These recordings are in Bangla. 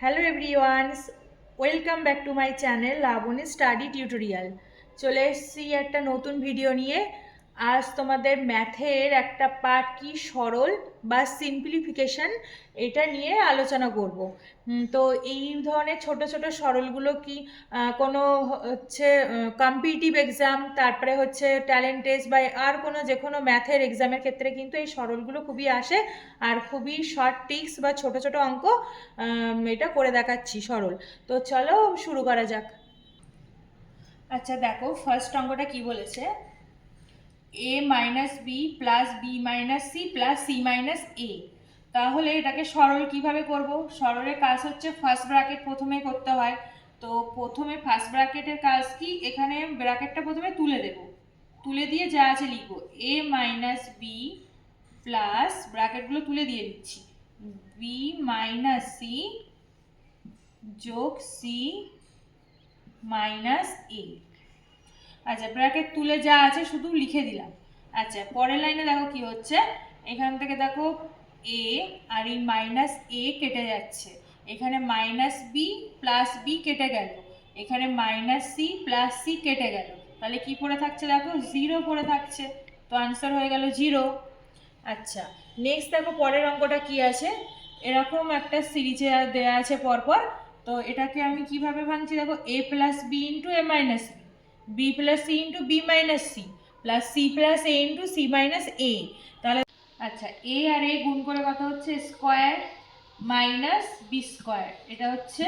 Hello everyones, welcome back to my channel Labani study tutorial. চলে এসেছি একটা নতুন ভিডিও নিয়ে। আজ তোমাদের ম্যাথের একটা পার্ট কি সরল বা সিম্পলিফিকেশন, এটা নিয়ে আলোচনা করব। তো এই ধরনের ছোট ছোট সরলগুলো কি কোনো হচ্ছে কম্পিটিটিভ এক্সাম, তারপরে হচ্ছে ট্যালেন্ট টেস্ট বা আর যে কোনো ম্যাথের এক্সামের ক্ষেত্রে কিন্তু এই সরলগুলো খুবই আসে। আর খুবই শর্ট ট্রিক্স বা ছোট ছোট অঙ্ক এটা করে দেখাচ্ছি সরল। তো চলো শুরু করা যাক। আচ্ছা দেখো, ফার্স্ট অঙ্কটা কি বলেছে, a minus b plus b minus c plus c minus a. তাহলে এটাকে সরল কিভাবে করব? সরলের কাজ হচ্ছে ফার্স্ট ব্র্যাকেট প্রথমে করতে হয়। তো প্রথমে ফার্স্ট ব্র্যাকেটের কাজ কি, এখানে ব্র্যাকেটটা প্রথমে তুলে দেব, তুলে দিয়ে যা আছে লিখবো a মাইনাস বি প্লাস ব্র্যাকেটগুলো তুলে দিয়ে দিচ্ছি বি মাইনাস সি যোগ সি মাইনাস এ। আচ্ছা, ব্র্যাকেট তুলে যা আছে শুধু লিখে দিলাম। আচ্ছা, পরের লাইনে দেখো কি হচ্ছে, এখান থেকে দেখো এ আর এই মাইনাস এ কেটে যাচ্ছে, এখানে মাইনাস বি প্লাস বি কেটে গেল, এখানে মাইনাস সি প্লাস সি কেটে গেল, তাহলে কি পড়ে থাকছে দেখো, জিরো পড়ে থাকছে। তো আনসার হয়ে গেল জিরো। আচ্ছা, নেক্সট দেখো পরের অঙ্কটা কি আছে, এরকম একটা সিরিজে দেওয়া আছে পরপর। তো এটাকে আমি কিভাবে ভাঙছি দেখো, a plus b into a minus b, b plus c into b minus c plus c plus a into c minus a. তাহলে আচ্ছা, এ আর এ গুণ করে কত হচ্ছে, স্কোয়ার মাইনাস বি স্কোয়ার। এটা হচ্ছে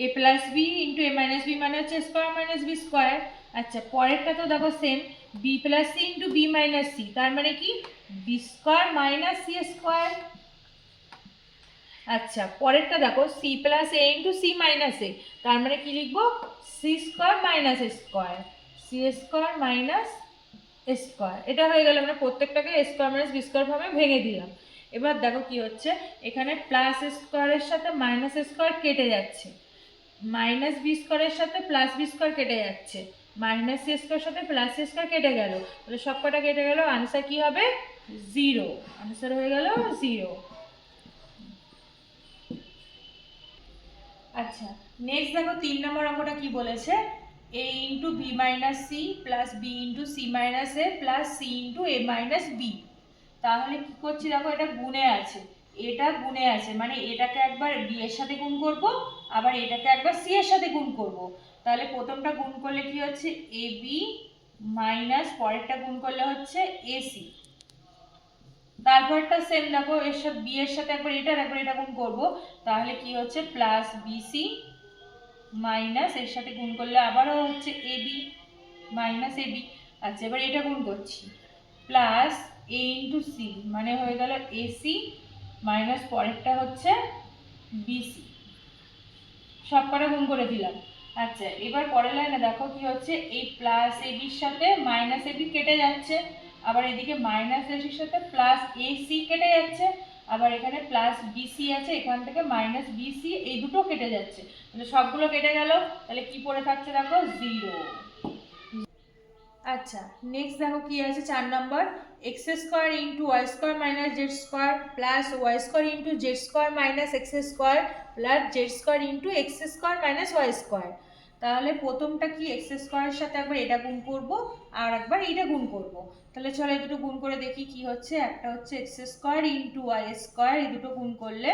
a plus b into a minus b মানে হচ্ছে স্কোয়ার মাইনাস বি স্কোয়ার। আচ্ছা, পরেরটা তো দেখো same, b plus c into b minus c, তার মানে কি b square minus c square. আচ্ছা, পরেরটা দেখো c plus a into c minus a, তার মানে কি লিখবো, c square minus square, c square minus square. এটা হয়ে গেল, মানে প্রত্যেকটাকে স্কোয়ার মাইনাস বি স্কোয়ার ভাবে ভেঙে দিলাম। এবার দেখো কি হচ্ছে, এখানে প্লাস স্কোয়ারের সাথে মাইনাস স্কোয়ার কেটে যাচ্ছে, মাইনাস বি স্কোয়ারের সাথে প্লাস বি স্কোয়ার কেটে যাচ্ছে, মাইনাস সি স্কোয়ারের সাথে প্লাস সি স্কোয়ার কেটে গেল, তাহলে সব কটা কেটে গেল, আনসার কি হবে, জিরো। আনসার হয়ে গেল জিরো। আচ্ছা, নেক্সট দেখো 3 নম্বর অঙ্কটা কি বলেছে, a into b minus c plus b into c minus a plus c into a minus b. তাহলে কি করছি দেখো, এটা গুণে আছে, এটা গুণে আছে, মানে এটাকে একবার বি এর সাথে গুণ করব, আবার এটাকে একবার সি এর সাথে গুণ করব। তাহলে প্রথমটা গুণ করলে কি হচ্ছে, এ বি মাইনাস পরেরটা গুণ করলে হচ্ছে এ সি। তারপরটা সেম দেখো, এর সাথে বি এর সাথে একবার এটা গুণ করব, তাহলে কি হচ্ছে প্লাস বিসি মাইনাস এর সাথে গুণ করলে আবারও হচ্ছে এবি মাইনাস এবি। আচ্ছা, এবার এটা গুণ করছি, প্লাস এ ইন্টু সি মানে হয়ে গেল এসি মাইনাস পরেরটা হচ্ছে বিসি, সব কটা গুণ করে দিলাম। আচ্ছা, এবার পরের লাইনে দেখো কি হচ্ছে, এই প্লাস এবির সাথে মাইনাস এবি কেটে যাচ্ছে, আবার এদিকে মাইনাস এসির সাথে প্লাস এসি কেটে যাচ্ছে, আবার এখানে প্লাস বিসি আছে, এখান থেকে মাইনাস বিসি, এই দুটো কেটে যাচ্ছে, তাহলে সবগুলো কেটে গেল, তাহলে কি পড়ে থাকছে দেখো, জিরো। আচ্ছা, নেক্সট দেখো কি আছে 4 number, x square into y square minus z square plus y square into z square minus x square plus z square into x square minus y square. তাহলে প্রথমটা কি, এক্স স্কোয়ারের সাথে একবার এটা গুণ করব আর একবার এইটা গুণ করব। তাহলে চলো এই দুটো গুণ করে দেখি কি হচ্ছে, একটা হচ্ছে x square into y square, এই দুটো গুণ করলে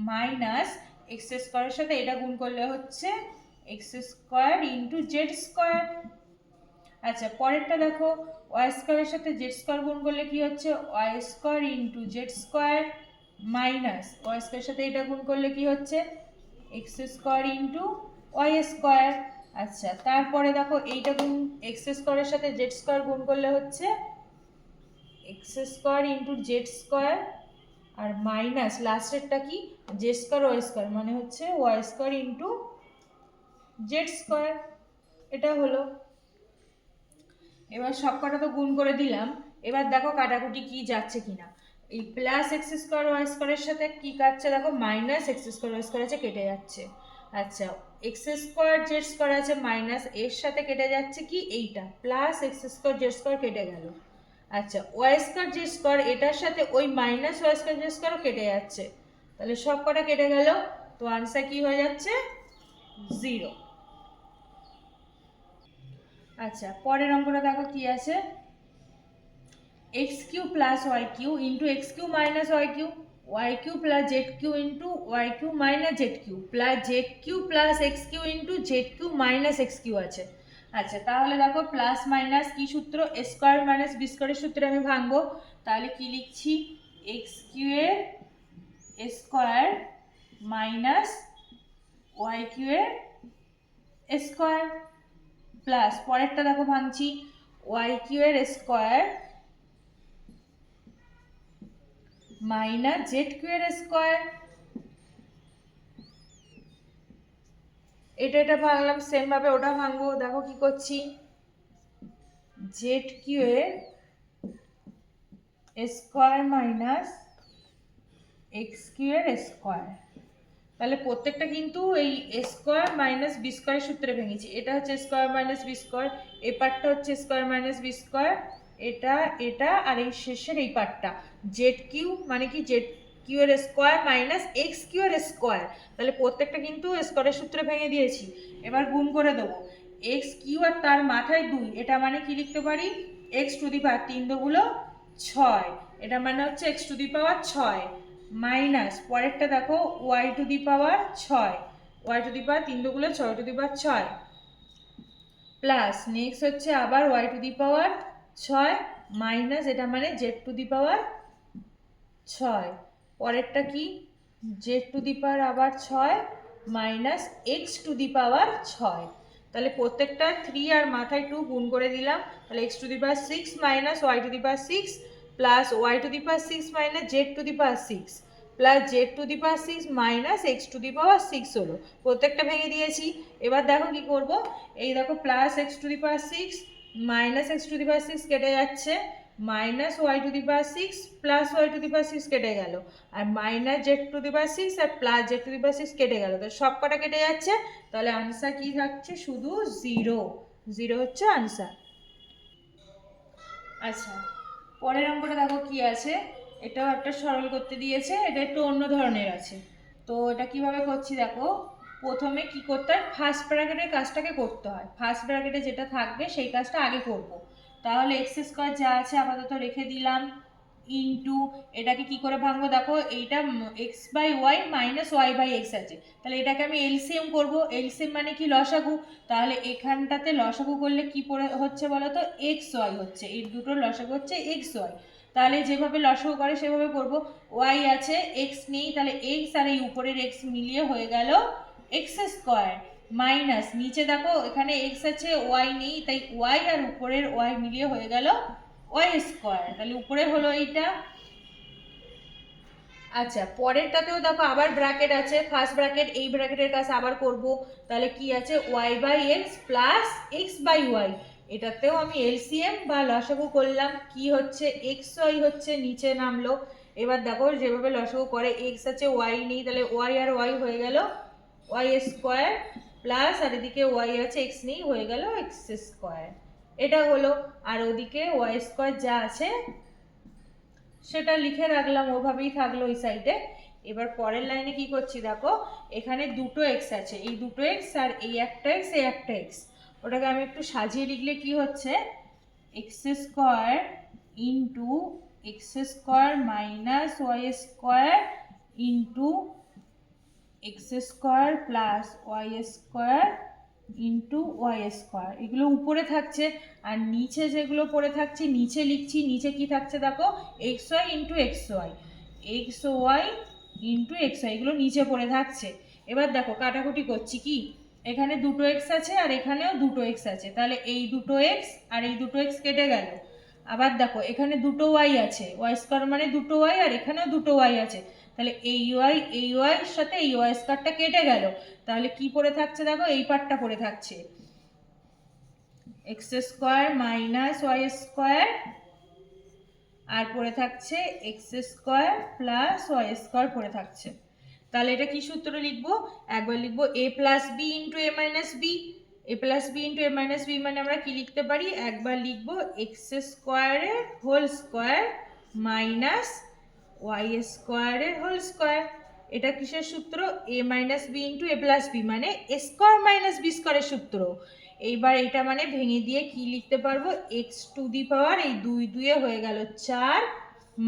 মাইনাস এক্স স্কোয়ারের সাথে এটা গুণ করলে হচ্ছে x square into z square. আচ্ছা, পরেরটা দেখো, ওয়াই স্কোয়ারের সাথে জেড স্কোয়ার গুণ করলে কি হচ্ছে, y square into z square minus y স্কোয়ারের সাথে এটা গুণ করলে কি হচ্ছে, x square into y square. আচ্ছা, তারপরে দেখো এইটা গুণ, এক্স স্কোয়ারের সাথে জেড স্কোয়ার গুণ করলে হচ্ছে x square into z square আর মাইনাস লাস্টেরটা কি, জেড স্কোয়ার ওয়াই স্কোয়ার মানে হচ্ছে y square into z square. এটা হলো। এবার সব কটা তো গুণ করে দিলাম, এবার দেখো কাটাকুটি কি যাচ্ছে কিনা, এই প্লাস এক্স স্কোয়ার ওয়াই স্কোয়ারের সাথে কি কাটছে দেখো, minus x square y square আছে, কেটে যাচ্ছে। আচ্ছা, এক্স স্কোয়ার জেড স্কোয়ার আছে মাইনাস, এর সাথে কেটে যাচ্ছে কি এইটা plus x square z square, কেটে গেল। আচ্ছা, ওয়াই স্কোয়ার জেড স্কোয়ার এটার সাথে ওই মাইনাস ওয়াই স্কোয়ার জেড স্কোয়ারও কেটে যাচ্ছে, তাহলে সব কটা কেটে গেল। তো আনসার কি হয়ে যাচ্ছে 0। আচ্ছা পরের অঙ্কটা দেখো কি আছে, x cube plus y cube into x cube minus y cube, y cube plus z cube into y cube minus z cube plus z cube plus x cube into z cube minus x cube আছে। আচ্ছা তাহলে দেখো প্লাস মাইনাস কি সূত্র, এ স্কোয়ার মাইনাস বি স্কোয়ারের সূত্রে আমি ভাঙবো। তাহলে কি লিখছি, এক্স কিউ এর স্কোয়ার মাইনাস ওয়াই কিউ এর স্কোয়ার প্লাস পরেরটা দেখো ভাঙছি, ওয়াই কিউ এর স্কোয়ার মাইনাস জেড কিউ এর স্কোয়ার। এটা ভাঙলাম, সেম ভাবে ওটা ভাঙবো। দেখো কি করছি, জেড কিউ এর স্কোয়ার মাইনাস এক্স কিউ এর স্কোয়ার। তাহলে প্রত্যেকটা কিন্তু এই স্কোয়ার মাইনাস বি স্কোয়ারের সূত্রে ভেঙেছি। এটা হচ্ছে স্কোয়ার মাইনাস বি স্কোয়ার, এই পার্টটা হচ্ছে স্কোয়ার মাইনাস বি স্কোয়ার, এটা আর এই শেষের এই পার্টটা জেড কিউ মানে কি জেড কিউ এর স্কোয়ার মাইনাস এক্স কিউ এর স্কোয়ার। তাহলে প্রত্যেকটা কিন্তু স্কোয়ারের সূত্রে ভেঙে দিয়েছি। এবার গুণ করে দেবো, এক্স কিউ আর তার মাথায় 2, এটা মানে কি লিখতে পারি, এক্স টু দি পাওয়ার 3 দুগুলো 6, এটা মানে হচ্ছে x to the power 6 minus পরেরটা দেখো y to the power 6, y to the power 3 দুগুলো 6 to the power 6 plus next হচ্ছে আবার y to the power 6 minus এটা মানে জেড টু দি পাওয়ার 6, পরেরটা কি জেড টু দি পাওয়ার আবার 6 minus x to the power 6। তাহলে প্রত্যেকটা 3 আর মাথায় 2 গুণ করে দিলাম। তাহলে x to the power 6 minus y to the power 6 plus y to the power 6 minus z to the power 6 plus z to the power 6 minus x to the power 6 হলো। প্রত্যেকটা ভেঙে দিয়েছি। এবার দেখো কি করব, এই দেখো plus x to the power 6 minus x to the power 6 কেটে যাচ্ছে, minus y to the power 6 plus y to the power 6 কেটে গেল, আর minus z to the power 6 আর plus z to the power 6 কেটে গেল। তো সব কটা কেটে যাচ্ছে, তাহলে আনসার কি থাকছে, শুধু 0। 0 হচ্ছে আনসার। আচ্ছা পরের অঙ্কটা দেখো কি আছে, এটাও একটা সরল করতে দিয়েছে, এটা একটু অন্য ধরনের আছে। তো এটা কিভাবে করছি দেখো, প্রথমে কি করতে হয়, ফার্স্ট ব্র্যাকেটের কাজটাকে করতে হয়। ফার্স্ট ব্র্যাকেটে যেটা থাকবে সেই কাজটা আগে করব। তাহলে এক্স স্কোয়ার যা আছে আপাতত রেখে দিলাম, ইন্টু এটাকে কি করে ভাঙবো দেখো, এইটা x by y minus y by x আছে, তাহলে এটাকে আমি এলসিএম করব। এলসিএম মানে কি, লসাগু। তাহলে এখানটাতে লসাগু করলে কি পড়ে হচ্ছে বলো তো, এক্স ওয়াই হচ্ছে, এই দুটোর লসাগু হচ্ছে এক্স ওয়াই। তাহলে যেভাবে লসাগু করে সেভাবে করব। ওয়াই আছে, এক্স নেই, তাহলে এক্স আর এই উপরের এক্স মিলিয়ে হয়ে গেল এক্স স্কোয়ার মাইনাস নিচে দেখো এখানে এক্স আছে ওয়াই নেই, তাই ওয়াই আর উপরের ওয়াই মিলিয়ে হয়ে গেল ওয়াই স্কোয়ার। তাহলে উপরে হলো এইটা। আচ্ছা পরেরটাতেও দেখো আবার ব্র্যাকেট আছে, ফার্স্ট ব্র্যাকেট, এই ব্র্যাকেটের কাছে আবার করব। তাহলে কি আছে, y by x plus x by y, এটাতেও আমি এলসিএম বা লসাগু করলাম। কি হচ্ছে, এক্স ওয়াই হচ্ছে নিচে নামলো। এবার দেখো যেভাবে লসাগু করে, এক্স আছে ওয়াই নেই, তাহলে ওয়াই আর ওয়াই হয়ে গেল ওয়াই স্কোয়ার প্লাস আর এদিকে ওয়াই আছে এক্স নেই, হয়ে গেল এক্স স্কোয়ার। এটা হলো। আর ওদিকে ওয়াই স্কোয়ার যা আছে সেটা লিখে রাখলাম, ওভাবেই থাকলো ওই সাইডে। এবার পরের লাইনে কি করছি দেখো, এখানে দুটো এক্স আছে, এই দুটো এক্স আর এই একটা এক্স, এই একটা এক্স, ওটাকে আমি একটু সাজিয়ে লিখলে কি হচ্ছে, x square into x square minus y square into x square plus y square into y square, এগুলো উপরে থাকছে। আর নিচে যেগুলো পড়ে থাকছে নিচে লিখছি, নিচে কি থাকছে দেখো, x y into x y, x y into x y, এগুলো নিচে পড়ে থাকছে। এবার দেখো কাটাকুটি করছি, কি এখানে দুটো এক্স আছে আর এখানেও দুটো এক্স আছে, তাহলে এই দুটো এক্স আর এই দুটো এক্স কেটে গেল। আবার দেখো এখানে দুটো ওয়াই আছে, ওয়াই স্কোয়ার মানে দুটো ওয়াই, আর এখানেও দুটো ওয়াই আছে, তাহলে এই ওয়াইয়ের সাথে এই ওয়াই স্কোয়ারটা কেটে গেল। তাহলে কি পড়ে থাকছে দেখো, এই পার্টটা পড়ে থাকছে, x square minus y square, আর পড়ে থাকছে x square plus y square পড়ে থাকছে। তাহলে এটা কি সূত্র লিখবো, একবার লিখবো a plus b into a minus b. A plus b into a minus b মানে আমরা কি লিখতে পারি, একবার লিখবো এক্স স্কোয়ারের হোল স্কোয়ার মাইনাস ওয়াই স্কোয়ারের হোল স্কোয়ার। এটা কিসের সূত্র? a minus b into a plus b, মানে এ স্কোয়ার মাইনাস বি স্কোয়ারের সূত্র। এইবার এটা মানে ভেঙে দিয়ে কি লিখতে পারবো? এক্স টু দি পাওয়ার এই 2 2 হয়ে গেল 4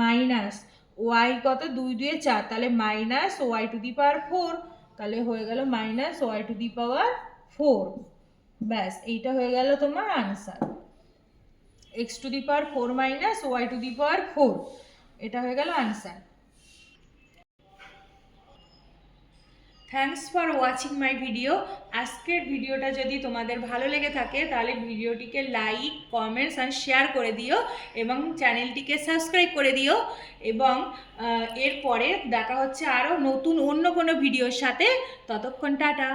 মাইনাস ওয়াই কত? 2 2 4, তাহলে minus y to the power 4, তাহলে হয়ে গেল minus y to the power 4। ব্যাস, এইটা হয়ে গেল তোমার answer. X to the power 4 minus y to the power 4, এটা হয়ে গেল answer. Thanks for watching my video. আজকের ভিডিওটা যদি তোমাদের ভালো লেগে থাকে তাহলে ভিডিওটিকে লাইক, কমেন্টস অ্যান্ড শেয়ার করে দিও এবং চ্যানেলটিকে সাবস্ক্রাইব করে দিও। এবং এরপরে দেখা হচ্ছে আরও নতুন অন্য কোনো ভিডিওর সাথে। ততক্ষণ টাটা।